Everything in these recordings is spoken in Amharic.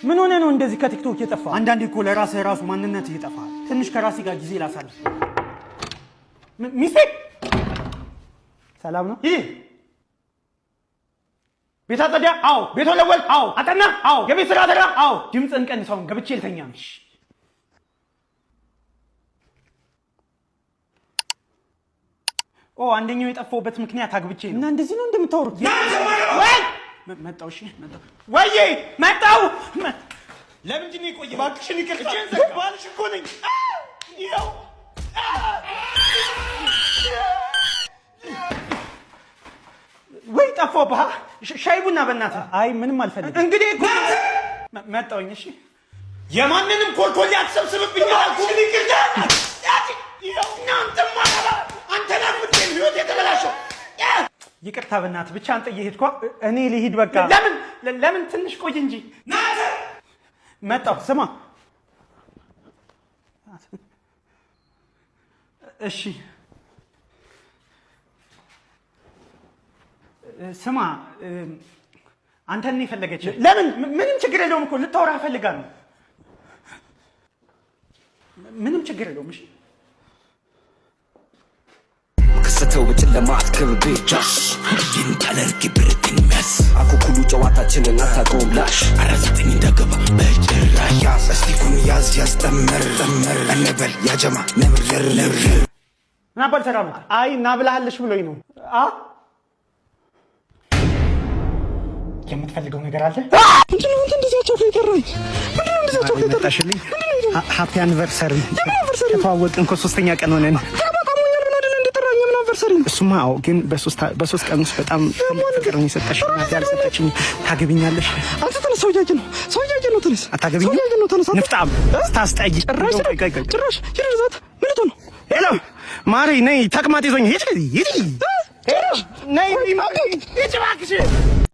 ምን ሆነ ነው እንደዚህ ከቲክቶክ የጠፋ? አንዳንዴ እኮ ለራስህ ራሱ ማንነት ይጠፋል። ትንሽ ከራሴ ጋር ጊዜ ላሳልፍ። ሚስቴ ሰላም ነው? ይህ ቤት አጸዳ? አዎ። ቤት ወለወል? አዎ። አጠና? አዎ። የቤት ስራ አደራ? አዎ። ድምፅህን ቀንሰውን ገብቼ ልተኛ ነው። ኦ አንደኛው የጠፋውበት ምክንያት አግብቼ ነው። እና እንደዚህ ነው እንደምታወሩት? መጣው። እሺ መጣው። ወይዬ መጣው። ለምንድን ነው የቆየው? እባክሽን ይቅርታ። ባልሽ እኮ ነኝ። ይኸው ወይ ጠፋብህ? ሻይ ቡና በእናትህ። አይ ምንም አልፈልግም። እንግዲህ እኮ መጣውኝ። እሺ የማንንም ኮልኮሌ አትሰብስብብኝ አልኩህ። ይቅርታ። ይኸው እናንተ ማራ አንተ ናፍቄ ህይወት የተበላሸው። ይቅርታ በእናትህ ብቻ አንተ እየሄድኳ እኔ ልሂድ በቃ። ለምን ትንሽ ቆይ እንጂ። መጣሁ። ስማ እሺ ስማ አንተን ነው የፈለገች። ለምን? ምንም ችግር የለውም እኮ ልታወራ ፈልጋ ነው። ምንም ችግር የለውም። እሺ ስተው በጨለማ አትከብቤ ጃሽ ይንታለር ግብርትኝ መስ አኩኩሉ ጨዋታችንን አታቆም ላሽ አረዘጠኝ እንደገባ በጭራሽ ያዝ እስቲኩን ያዝ ያስጠምር እንበል ያጀማ ነብር ናባል ሰራም። አይ ናብላሃለሽ ብሎኝ ነው። የምትፈልገው ነገር አለ? ምንድነው? እንደዚህ አጫውተህ ይቀራል። ምንድነው? እንደዚህ አጫውተህ ይቀራል። ሃፒ አኒቨርሰሪ። ተዋወቅን እኮ 3ኛ ቀን ሆነን። እሱማ አዎ፣ ግን በሶስት ቀን ውስጥ በጣም ፍቅር ነው የሰጠሽ። እናት ያልሰጠችኝ። ታገቢኛለሽ? አንተ ተነስ። ሰው እያየህ ነው። ተነስ። አታገቢኝ? ንፍጣም ስታስጠይ። ጭራሽ ይረዛት። ምን ልትሆን ነው? ሄሎ ማሪ ነይ፣ ተቅማጥ ይዞኝ። ሂጂ ነይ እባክሽ።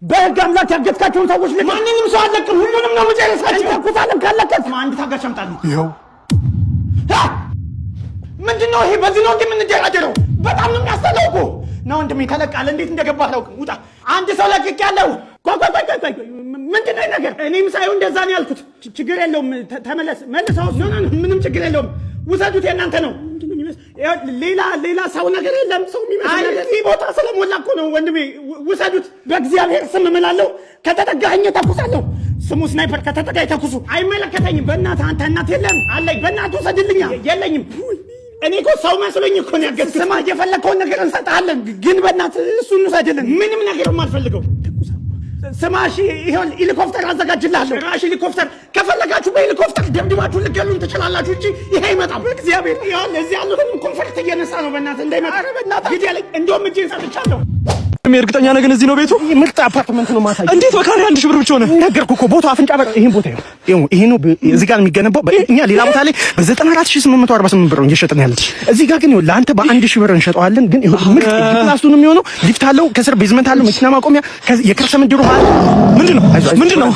በህግ አምላክ ያገትካቸውን ሰዎች ማንንም ሰው አለቅም። ሁሉንም ነው መጨረሳችሁ። ተኩሳለም ካለከት አንድ ታጋሽ አምጣልኝ። ይኸው ምንድነው ይሄ? በዚህ ነው እንደምንደራደረው? በጣም ነው የሚያስጠላው እኮ ነው። ወንድሜ ተለቃለ። እንዴት እንደገባ አላውቅም። ውጣ። አንድ ሰው ለቅቅ ያለው ምንድነው ነገር? እኔም ሳይሆን እንደዛ ነው ያልኩት። ችግር የለውም ተመለስ። መልሰው ምንም ችግር የለውም። ውሰዱት፣ የእናንተ ነው። ሌላ ሰው ነገር የለም። ሰው የሚመስል እዚህ ቦታ ስለሞላ እኮ ነው ወንድሜ። ውሰዱት። በእግዚአብሔር ስም እምላለሁ። ከተጠጋኸኝ ተኩሳለሁ። ስሙ ስናይፐር። ከተጠጋኝ ተኩሱ። አይመለከተኝም። በእናትህ አንተ እናት የለም አለኝ። በእናትህ ውሰድልኛ። የለኝም። እኔ እኮ ሰው መስሎኝ እኮ ነው ያገዝኩት። ስማ የፈለግከውን ነገር እንሰጥሃለን፣ ግን በእናትህ እሱን ውሰድልን። ምንም ነገር የማልፈልገው ስማ እሺ፣ ይሄን ሄሊኮፕተር አዘጋጅልሃለሁ። ራሽ ሄሊኮፕተር ከፈለጋችሁ በሄሊኮፕተር ደብድባችሁ ልትገሉን ትችላላችሁ እንጂ ይሄ አይመጣም። በእግዚአብሔር ይሄን እዚህ ያሉትን ኮንፈርት እየነሳ ነው። በእናትህ እንዳይመጣ። ኧረ በእናትህ ሂድ ያለኝ። እንደውም እጄን ሰጥቻለሁ። እርግጠኛ ነህ ግን እዚህ ነው ቤቱ? ምርጥ አፓርትመንት ነው። ማሳይ እንዴት በካሬ 1000 ብር ብቻ ሆነ? ነገርኩህ እኮ ቦታው አፍንጫ በር። ይሄን ቦታ ይሄ ነው እዚህ ጋር የሚገነባው። እኛ ሌላ ቦታ ላይ በ94848 ብር ነው እየሸጥን ያለን። እዚህ ጋር ግን ለአንተ በ1000 ብር እንሸጠዋለን። ግን ምርጥ ክላስ ነው የሚሆነው። ሊፍት አለው፣ ከስር ቤዝመንት አለው፣ መኪና ማቆሚያ፣ የከርሰ ምድሩ ማለት ምንድነው?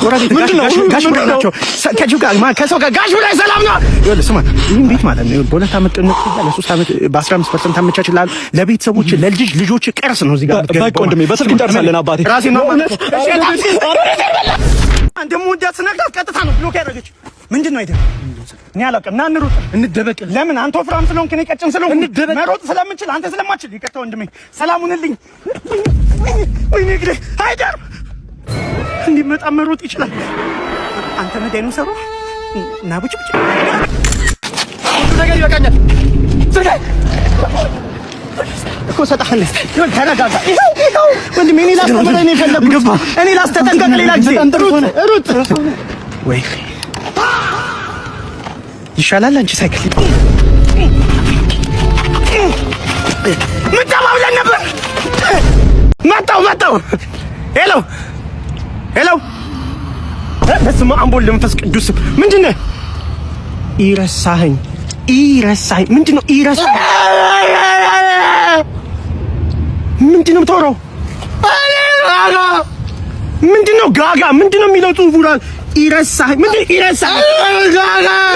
ጋሽ ብላ ናቸው። ከሰው ጋር ጋሽ ብላ ሰላም ነው። ይኸውልህ ስማ፣ ይሄን ቤት ማለት ነው በ2 ዓመት ጥንት ለ3 ዓመት በ15% አመቻችልሃል። ለቤተሰቦች ልጆች ቅርስ ነው። እዚህ ጋር ወንድሜ በስልክ እንጨርሳለን። አባቴ ራሴ ነው ማለት አንተ ሙዳት ስነግራት ቀጥታ ነው ብሎክ ያደረገች። ምንድነው አይደል? እኔ አላውቅም። ና እንሩጥ፣ እንደበቅ። ለምን? አንተ ወፍራም ስለሆንክ እኔ ቀጭን ስለሆንኩ እንደበቅ። መሮጥ ስለምንችል አንተ ስለማትችል። ይቅርታ ወንድሜ፣ ሰላም ሁንልኝ። ወይኔ ግዴ አይደር እንዲመጣ መሮጥ ይችላል። አንተ መዳይ ነው ሰሩ እና ብጭ ሁሉ ነገር ይበቃኛል። ዝርጋይ እኮ ሰጣህልህ። ይሁን ተረጋጋ። ይኸው ወንድሜ፣ እኔ ላስተምርህ ነው የፈለኩት። እኔ ላስተጠንቀቅ። ሌላ ጊዜ ሩጥ። ወይ ይሻላል አንቺ ሳይክል ምን ተባብለን ነበር? መጣው። ሄሎ በስመ አብ ወወልድ ወመንፈስ ቅዱስ። ምንድን ነው ይረሳኸኝ? ምንድነው ይረሳኸኝ? ምንድነው የምታወራው? ምንድነው ጋጋ? ምንድነው የሚለው ጽሁፉ? ይረሳኸኝ? ምንድነው ይረሳኸኝ?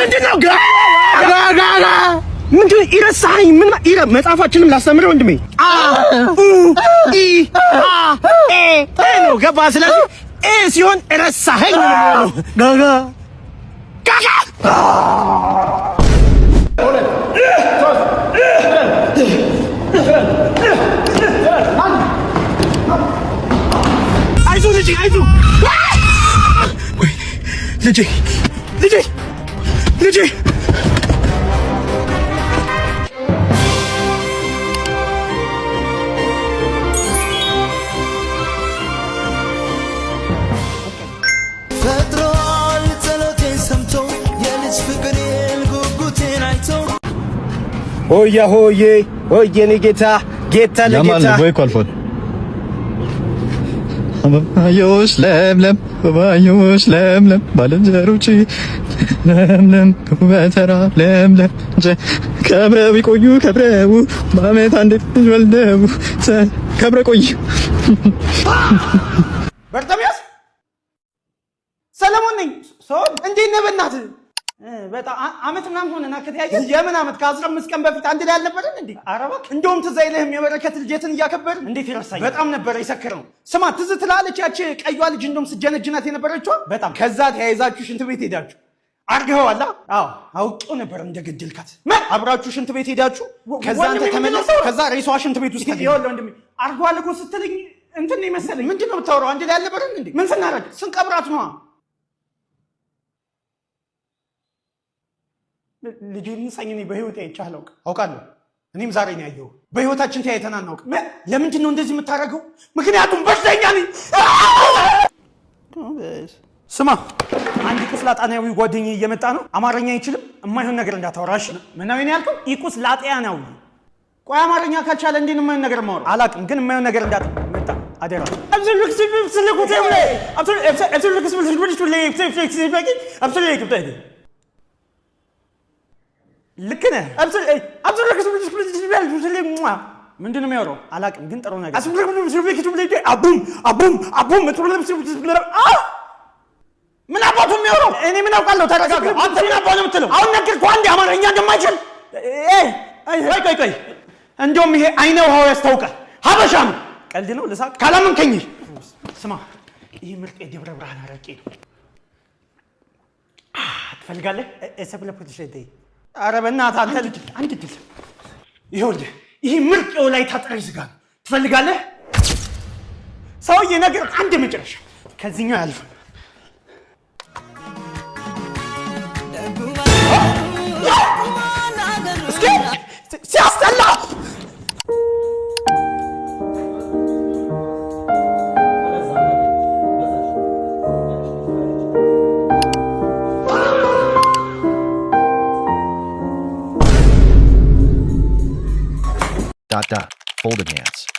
ምንድነው ጋጋ? ምንድነው ይረሳኸኝ? ምን መጽሐፋችንም ላስተምረው ወንድሜ። ነው ገባ? ስለዚህ ሲሆን ረሳኸኝ ነው ጋጋ ጋጋ አይዞህ ልጄ አይዞህ ወይ ልጄ ልጄ ልጄ ፈጥሯል ጸሎቴን ሰምቶ የልጅ ፍቅሬን ጉጉቴን አይቶ ሆያ ሆዬ ሆዬ ጌታ ጌታ ለጌታ ወይ ኮልፎን አበባዮሽ ለምለም አበባዮሽ ለምለም ባልንጀሮቼ ለምለም በተራ ለምለም ከብረው ይቆዩ ከብረው በዓመት አንድ ልጅ ወልደው ከብረ ቆዩ በርተሚያስ ሰለሞን ነኝ። እንዴት ነህ? በእናትህ በጣም አመት ምናምን ሆነና ከተያየን የምን አመት ከ15 ቀን በፊት አንድ ላይ አልነበረን እንዴ? ኧረ እባክህ እንደውም ትዝ አይልህም? የበረከት ልጀትን እያከበርን እንዴት ይረሳኝ? በጣም ነበረ የሰከረው። ስማ ትዝ ትላለች ያቺ ቀይዋ ልጅ እንደውም ስጀነጅናት የነበረችው በጣም ከዛ ተያይዛችሁ ሽንት ቤት ሄዳችሁ አርገኸዋል? አዎ አውቄው ነበር እንደገደልካት። አብራችሁ ሽንት ቤት ሄዳችሁ ከዛ አንተ ተመለሰው ከዛ ሬሷ ሽንት ቤት ውስጥ ይኸውልህ ወንድሜ አርገዋል እኮ ስትለኝ እንትን ነው የመሰለኝ። ምንድን ነው የምታወራው? አንድ ላይ አልነበረን እንዴ? ምን ስናደርግ ስንቀብራት ነዋ። ልጄን ሳኝ እኔ በህይወት አይቼ አላውቅም። አውቃለሁ እኔም ዛሬ ነው ያየሁት። በህይወታችን ተያይተን አናውቅም። ለምንድን ነው እንደዚህ የምታደርገው? ምክንያቱም በሽተኛ ነኝ። ስማ አንድ ቁስላጣናዊ ጓደኛዬ እየመጣ ነው። አማርኛ አይችልም። የማይሆን ነገር እንዳታወራሽ። ምናምን ነው ያልከው? ቁስላጣናዊ። ቆይ አማርኛ ካልቻለ እንዴት ነው የማይሆን ነገር የማወራው? አላውቅም ግን የማይሆን ነገር እንዳትመጣ አደራ። ልክ ነህ። ምንድን ነው የሚያወራው? አላውቅም ግን ጥሩ ነገር ምን አባቱ የሚያወራው? እኔ ምን አውቃለሁ? ተረጋጋ። አንተ ምን አባቱ ነው የምትለው? አሁን ነገርኩህ አንዴ አማርኛ እንደማይችል። ቆይ እንደውም ይሄ አይነ ውሃው ያስታውቃል። ሀበሻ ነው። ቀልድ ነው። ልሳቅ ካላመንከኝ ስማ፣ ይህ ምርጥ የደብረ ብርሃን አረቄ ነው። ትፈልጋለህ? ኧረ በእናትህ አንተ ልጅ አንድ ድል። ይኸውልህ ይህ ምርጥ የወላይታ ጥሬ ስጋ ነው። ትፈልጋለህ? ሰውዬ ነገር አንድ መጨረሻ ከዚህኛው ያልፍም። እስኪ ሲያስጠላ Folded hands.